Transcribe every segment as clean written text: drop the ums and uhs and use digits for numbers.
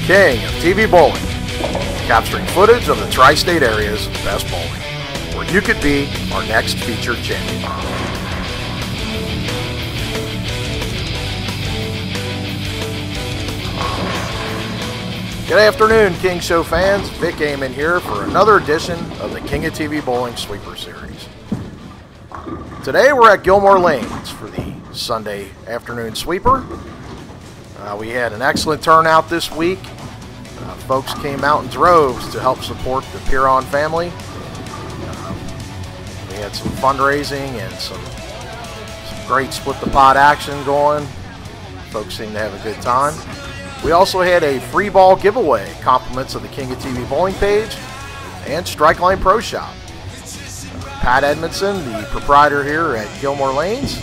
king of TV bowling, capturing footage of the tri-state area's best bowling, where you could be our next featured champion. Good afternoon, King Show fans. Vic Amon here for another edition of the King of TV Bowling Sweeper Series. Today we're at Gilmore Lanes for the Sunday afternoon sweeper. We had an excellent turnout this week. Folks came out in droves to help support the Piron family. We had some fundraising and some great split the pot action going. Folks seemed to have a good time. We also had a free ball giveaway, compliments of the King of TV Bowling page and Strikeline Pro Shop. Pat Edmondson, the proprietor here at Gilmore Lanes,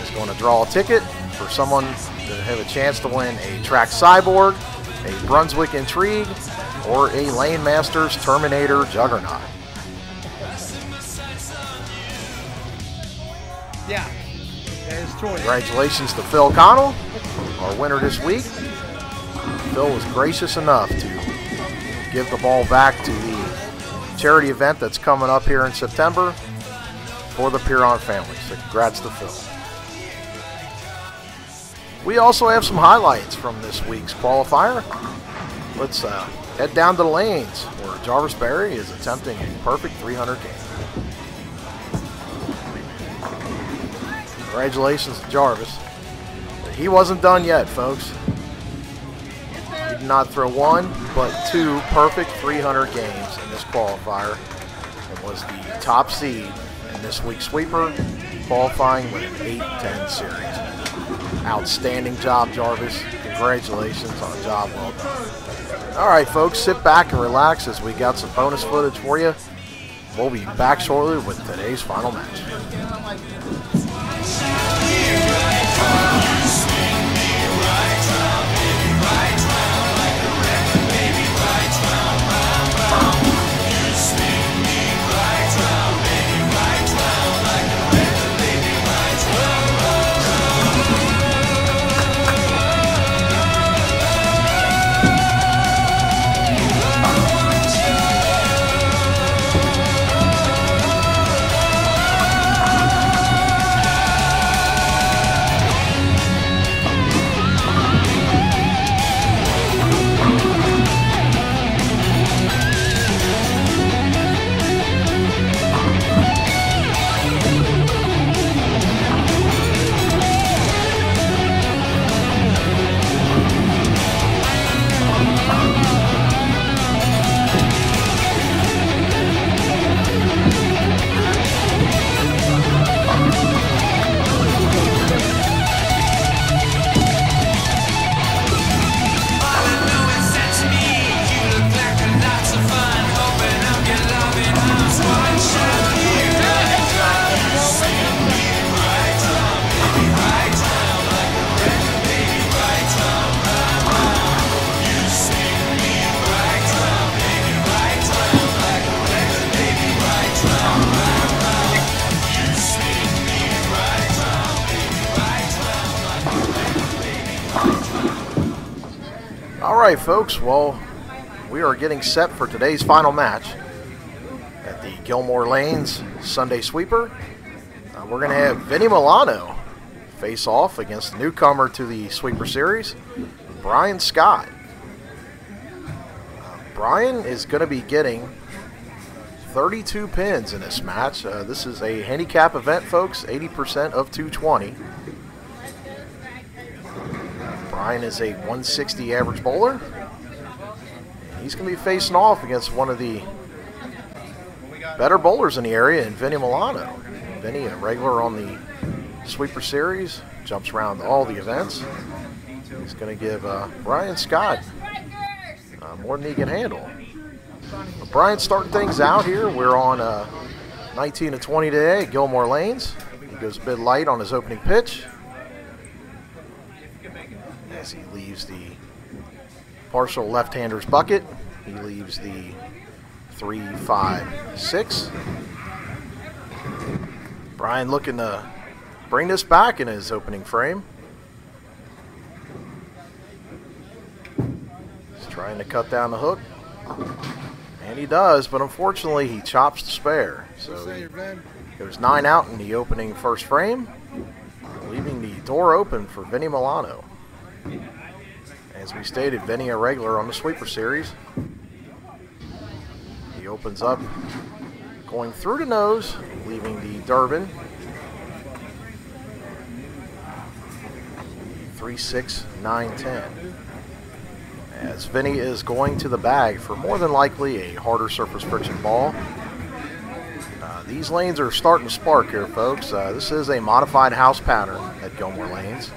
is going to draw a ticket for someone to have a chance to win a Track Cyborg, a Brunswick Intrigue, or a Lane Masters Terminator Juggernaut. Yeah, that is true. Congratulations to Phil Connell, our winner this week. Phil was gracious enough to give the ball back to the charity event that's coming up here in September for the Piron family. So congrats to Phil. We also have some highlights from this week's qualifier. Let's head down to the lanes where Jarvis Berry is attempting a perfect 300 game. Congratulations to Jarvis. But he wasn't done yet, folks. He did not throw one, but two perfect 300 games in this qualifier and was the top seed in this week's sweeper, qualifying with an 8-10 series. Outstanding job, Jarvis. Congratulations on a job well done. All right, folks, sit back and relax as we got some bonus footage for you. We'll be back shortly with today's final match. Alright folks, well, we are getting set for today's final match at the Gilmore Lanes Sunday Sweeper. We're going to have Vinnie Milano face off against the newcomer to the Sweeper Series, Brian Scott. Brian is going to be getting 32 pins in this match. This is a handicap event, folks, 80% of 220. Brian is a 160 average bowler. He's going to be facing off against one of the better bowlers in the area in Vinnie Milano. Vinnie, a regular on the Sweeper Series, jumps around all the events. He's going to give Brian Scott more than he can handle. But Brian's starting things out here. We're on 19 to 20 today at Gilmore Lanes. He goes a bit light on his opening pitch as he leaves the partial left-hander's bucket. He leaves the 3-5-6. Brian looking to bring this back in his opening frame. He's Trying to cut down the hook. And he does, but unfortunately he chops the spare. So he goes 9 out in the opening first frame, leaving the door open for Vinnie Milano. As we stated, Vinnie a regular on the sweeper series. He opens up, going through the nose, leaving the Durbin. 3-6, 9-10. As Vinnie is going to the bag for more than likely a harder surface friction ball. These lanes are starting to spark here, folks. This is a modified house pattern at Gilmore Lanes.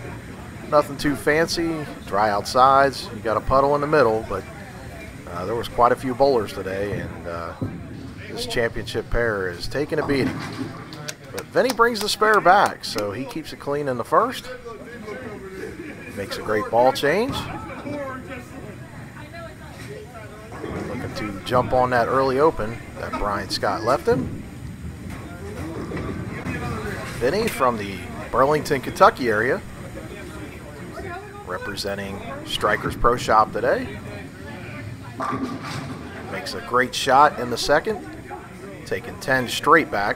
Nothing too fancy, dry outsides. You got a puddle in the middle, but there was quite a few bowlers today, and this championship pair is taking a beating. But Vinnie brings the spare back, so he keeps it clean in the first. Makes a great ball change. Looking to jump on that early open that Brian Scott left him. Vinnie from the Burlington, Kentucky area, representing Strikers Pro Shop today. Makes a great shot in the second, taking 10 straight back.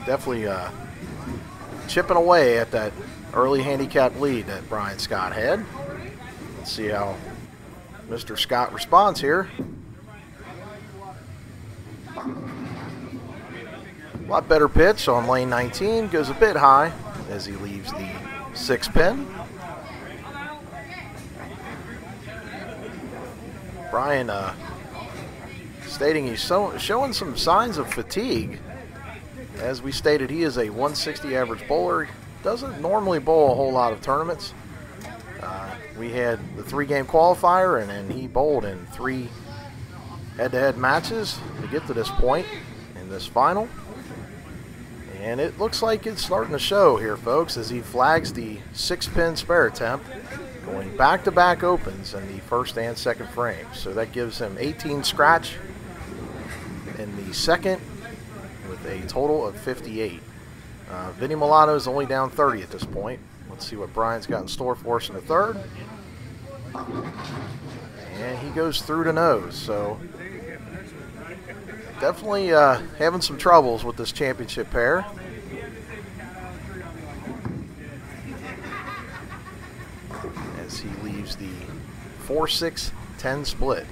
Definitely chipping away at that early handicap lead that Brian Scott had. Let's see how Mr. Scott responds here. A lot better pitch on lane 19, goes a bit high as he leaves the 6 pin. Brian stating he's showing some signs of fatigue. As we stated, he is a 160 average bowler. Doesn't normally bowl a whole lot of tournaments. We had the 3-game qualifier, and then he bowled in 3 head-to-head matches to get to this point in this final. And it looks like it's starting to show here, folks, as he flags the 6-pin spare attempt, going back-to-back opens in the first and second frames. So that gives him 18 scratch in the second with a total of 58. Vinnie Milano is only down 30 at this point. Let's see what Brian's got in store for us in the third. And he goes through the nose. So definitely having some troubles with this championship pair. As he leaves the 4-6-10 split.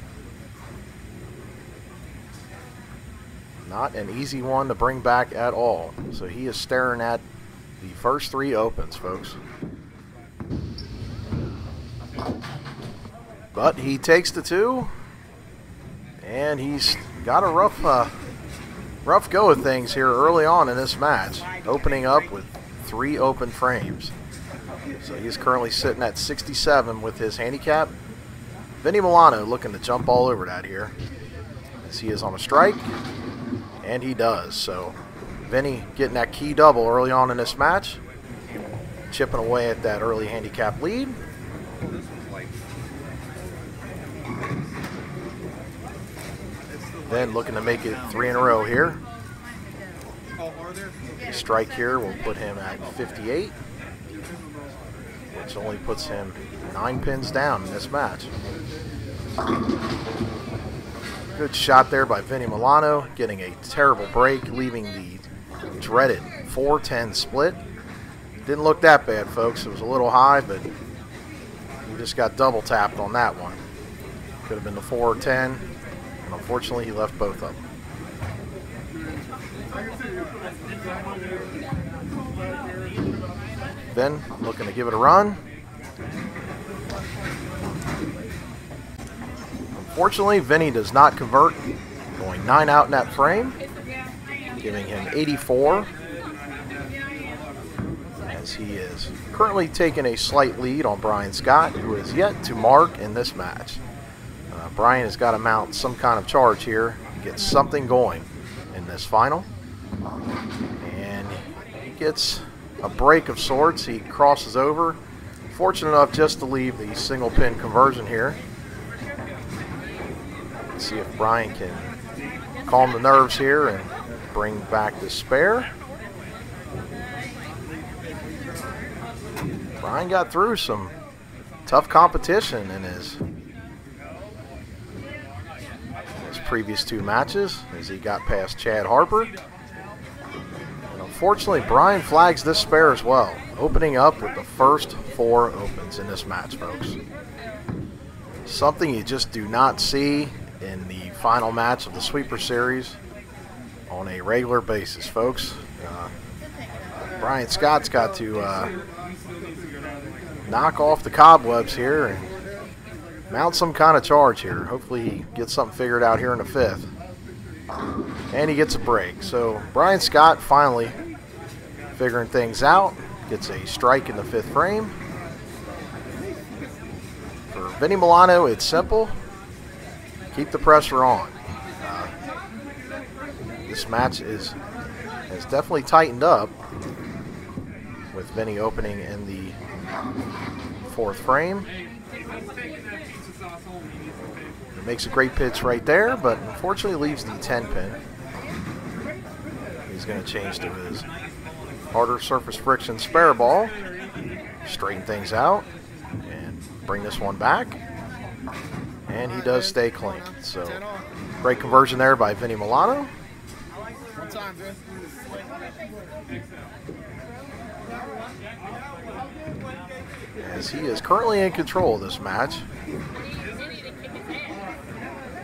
Not an easy one to bring back at all. So he is staring at the first 3 opens, folks. But he takes the 2. And he's got a rough go of things here early on in this match, opening up with 3 open frames. So he's currently sitting at 67 with his handicap. Vinnie Milano looking to jump all over that here, as he is on a strike, and he does. So Vinnie getting that key double early on in this match, chipping away at that early handicap lead. Then looking to make it 3 in a row here. The strike here will put him at 58, which only puts him 9 pins down in this match. Good shot there by Vinnie Milano, getting a terrible break, leaving the dreaded 4-10 split. Didn't look that bad, folks. It was a little high, but he just got double tapped on that one. Could have been the 4-10. Unfortunately, he left both of them. Then looking to give it a run. Unfortunately, Vinnie does not convert, going 9 out in that frame, giving him 84, as he is currently taking a slight lead on Brian Scott, who is yet to mark in this match. Brian has got to mount some kind of charge here, get something going in this final. And he gets a break of sorts. He crosses over. Fortunate enough just to leave the single pin conversion here. Let's see if Brian can calm the nerves here and bring back the spare. Brian got through some tough competition in his previous 2 matches as he got past Chad Harper. And unfortunately, Brian flags this spare as well, opening up with the first 4 opens in this match, folks. Something you just do not see in the final match of the Sweeper Series on a regular basis, folks. Brian Scott's got to knock off the cobwebs here and mount some kind of charge here. Hopefully he gets something figured out here in the 5th. And he gets a break. So Brian Scott finally figuring things out. Gets a strike in the 5th frame. For Vinnie Milano, it's simple. Keep the pressure on. This match has definitely tightened up with Vinnie opening in the 4th frame. He makes a great pitch right there, but unfortunately leaves the 10 pin. He's going to change to his harder surface friction spare ball, straighten things out, and bring this one back. And he does stay clean. So great conversion there by Vinnie Milano. As he is currently in control of this match.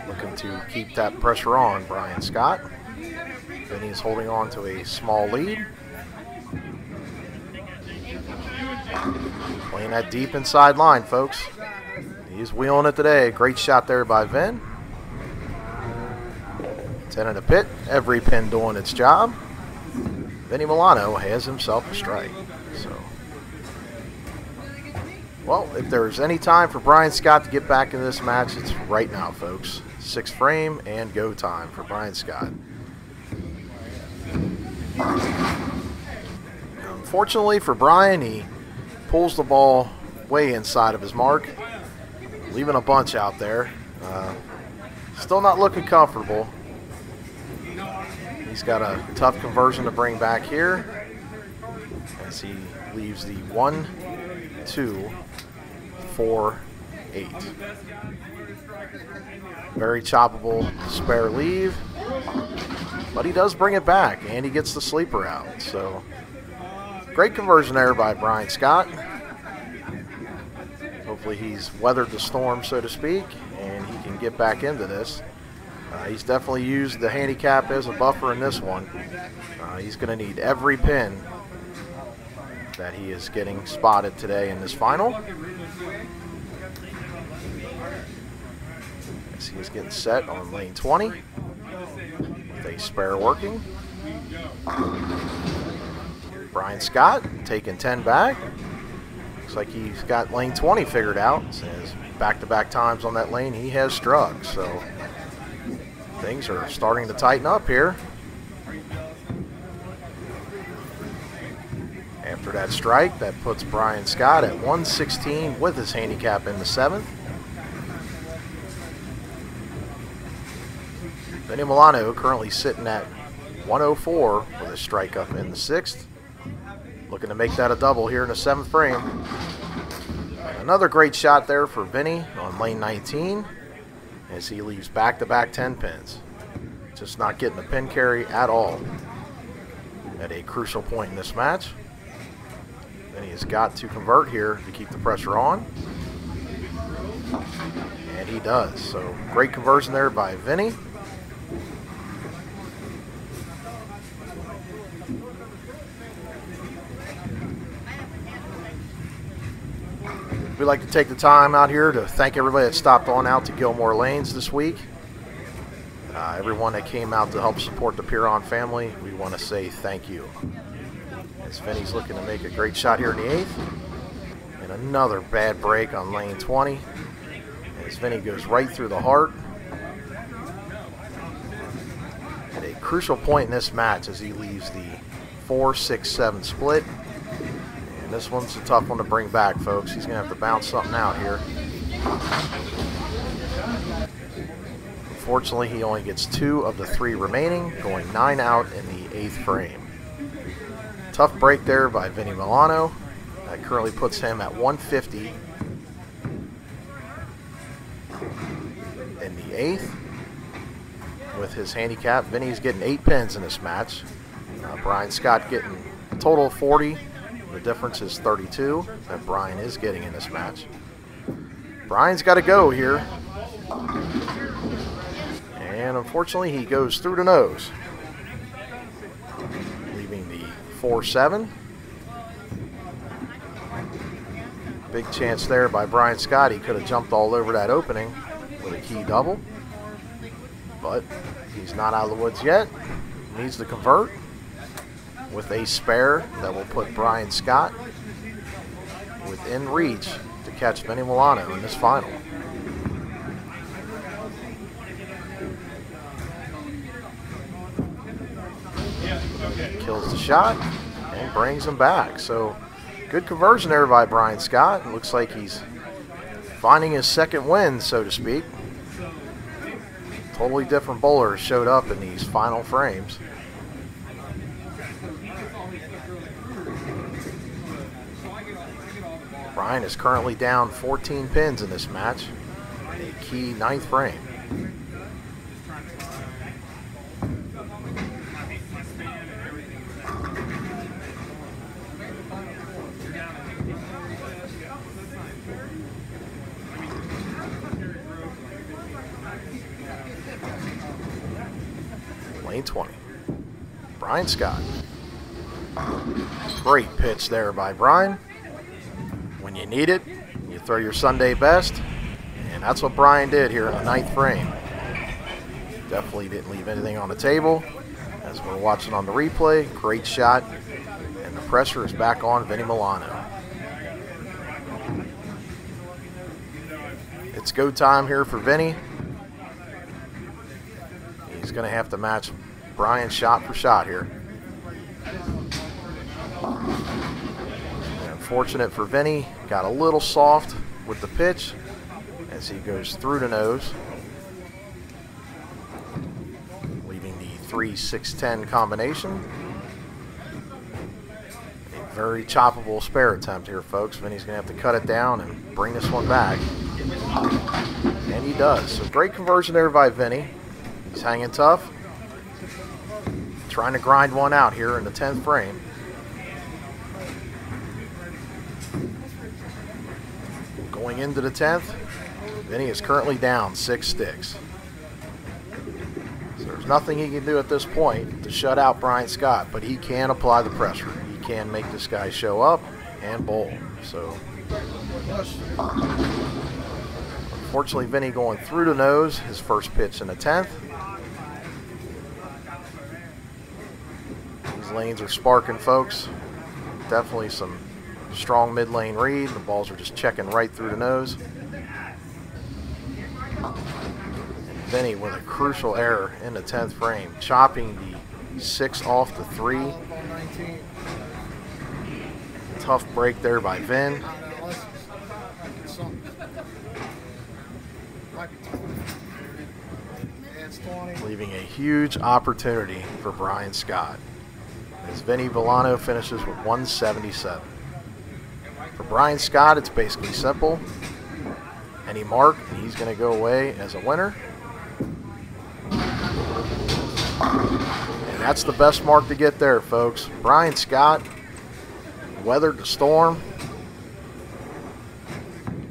Looking to keep that pressure on Brian Scott. Vinnie is holding on to a small lead. Playing that deep inside line, folks. He's wheeling it today. Great shot there by Vin. 10 in the pit. Every pin doing its job. Vinnie Milano has himself a strike. So, well, if there's any time for Brian Scott to get back in this match, it's right now, folks. 6th frame and go time for Brian Scott. Unfortunately for Brian, he pulls the ball way inside of his mark, leaving a bunch out there. Still not looking comfortable. He's got a tough conversion to bring back here as he leaves the 1, 2, 4, 8. Very choppable spare leave, but he does bring it back and he gets the sleeper out. So great conversion there by Brian Scott. Hopefully he's weathered the storm, so to speak, and he can get back into this. He's definitely used the handicap as a buffer in this one. He's going to need every pin that he is getting spotted today in this final. As he is getting set on lane 20 with a spare working. Brian Scott taking 10 back. Looks like he's got lane 20 figured out. Says back-to-back times on that lane he has struck. So things are starting to tighten up here. After that strike, that puts Brian Scott at 116 with his handicap in the 7th. Vinnie Milano currently sitting at 104 with a strike up in the 6th. Looking to make that a double here in the 7th frame. And another great shot there for Vinnie on lane 19 as he leaves back-to-back 10 pins. Just not getting the pin carry at all at a crucial point in this match. Vinnie has got to convert here to keep the pressure on. And he does. So great conversion there by Vinnie. We'd like to take the time out here to thank everybody that stopped on out to Gilmore Lanes this week. Everyone that came out to help support the Piron family, we want to say thank you. As Vinnie's looking to make a great shot here in the 8th. And another bad break on lane 20. As Vinnie goes right through the heart. At a crucial point in this match as he leaves the 4-6-7 split. And this one's a tough one to bring back, folks. He's going to have to bounce something out here. Unfortunately, he only gets 2 of the 3 remaining, going 9 out in the 8th frame. Tough break there by Vinnie Milano. That currently puts him at 150 in the 8th. With his handicap, Vinnie's getting 8 pins in this match. Brian Scott getting a total of 40. The difference is 32 that Brian is getting in this match. Brian's got to go here. And unfortunately, he goes through the nose, leaving the 4-7. Big chance there by Brian Scott. He could have jumped all over that opening with a key double. But he's not out of the woods yet. Needs to convert with a spare that will put Brian Scott within reach to catch Vinnie Milano in this final. Kills the shot and brings him back. So good conversion there by Brian Scott. It looks like he's finding his second win, so to speak. Totally different bowlers showed up in these final frames. Brian is currently down 14 pins in this match in a key 9th frame. Lane 20. Brian Scott. Great pitch there by Brian. When you need it, you throw your Sunday best, and that's what Brian did here in the 9th frame. Definitely didn't leave anything on the table. As we're watching on the replay, great shot, and the pressure is back on Vinnie Milano. It's go time here for Vinnie. He's going to have to match Brian shot for shot here. Unfortunate for Vinnie, got a little soft with the pitch as he goes through the nose, leaving the 3-6-10 combination. A very choppable spare attempt here, folks. Vinnie's going to have to cut it down and bring this one back. And he does. So great conversion there by Vinnie. He's hanging tough, trying to grind one out here in the 10th frame. Going into the 10th, Vinnie is currently down 6 sticks. So there's nothing he can do at this point to shut out Brian Scott, but he can apply the pressure. He can make this guy show up and bowl. So unfortunately, Vinnie going through the nose, his first pitch in the 10th. These lanes are sparking, folks. Definitely some strong mid-lane read. The balls are just checking right through the nose. And Vinnie with a crucial error in the 10th frame, chopping the 6 off the 3. Tough break there by Vin. Leaving a huge opportunity for Brian Scott, as Vinnie Milano finishes with 177. For Brian Scott, it's basically simple. Any mark, and he's going to go away as a winner. And that's the best mark to get there, folks. Brian Scott weathered the storm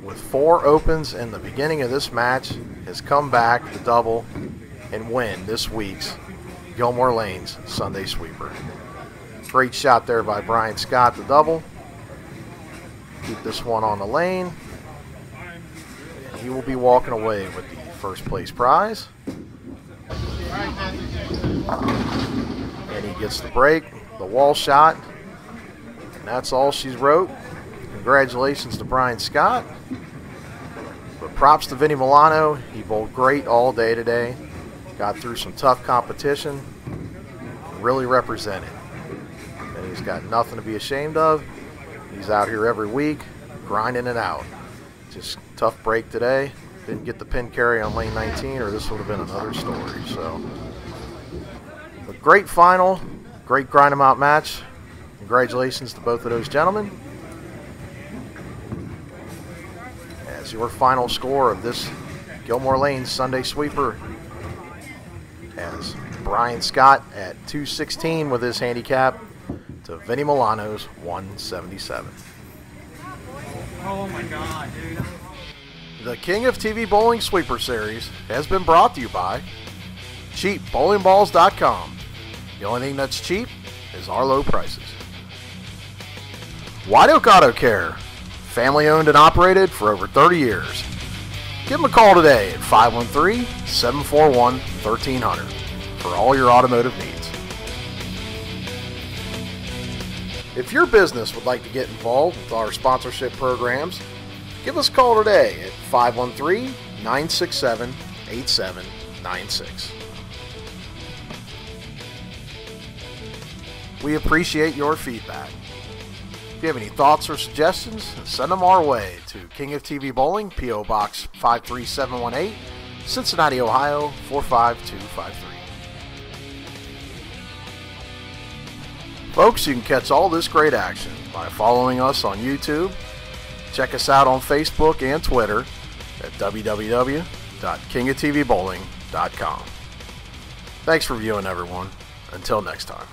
with 4 opens in the beginning of this match, has come back to double and win this week's Gilmore Lanes Sunday Sweeper. Great shot there by Brian Scott to double. Keep this one on the lane. And he will be walking away with the first place prize. And he gets the break, the wall shot. And that's all she's wrote. Congratulations to Brian Scott. But props to Vinnie Milano. He bowled great all day today. Got through some tough competition. Really represented. And he's got nothing to be ashamed of. He's out here every week, grinding it out. Just tough break today. Didn't get the pin carry on lane 19, or this would have been another story. So, but great final, great grind 'em out match. Congratulations to both of those gentlemen. As your final score of this Gilmore Lane Sunday Sweeper, as Brian Scott at 216 with his handicap to Vinnie Milano's 177. Oh my God, dude. The King of TV Bowling Sweeper Series has been brought to you by CheapBowlingBalls.com. The only thing that's cheap is our low prices. White Oak Auto Care, family owned and operated for over 30 years. Give them a call today at 513-741-1300 for all your automotive needs. If your business would like to get involved with our sponsorship programs, give us a call today at 513-967-8796. We appreciate your feedback. If you have any thoughts or suggestions, send them our way to King of TV Bowling, P.O. Box 53718, Cincinnati, Ohio 45253. Folks, you can catch all this great action by following us on YouTube. Check us out on Facebook and Twitter at www.kingotvbowling.com. Thanks for viewing, everyone. Until next time.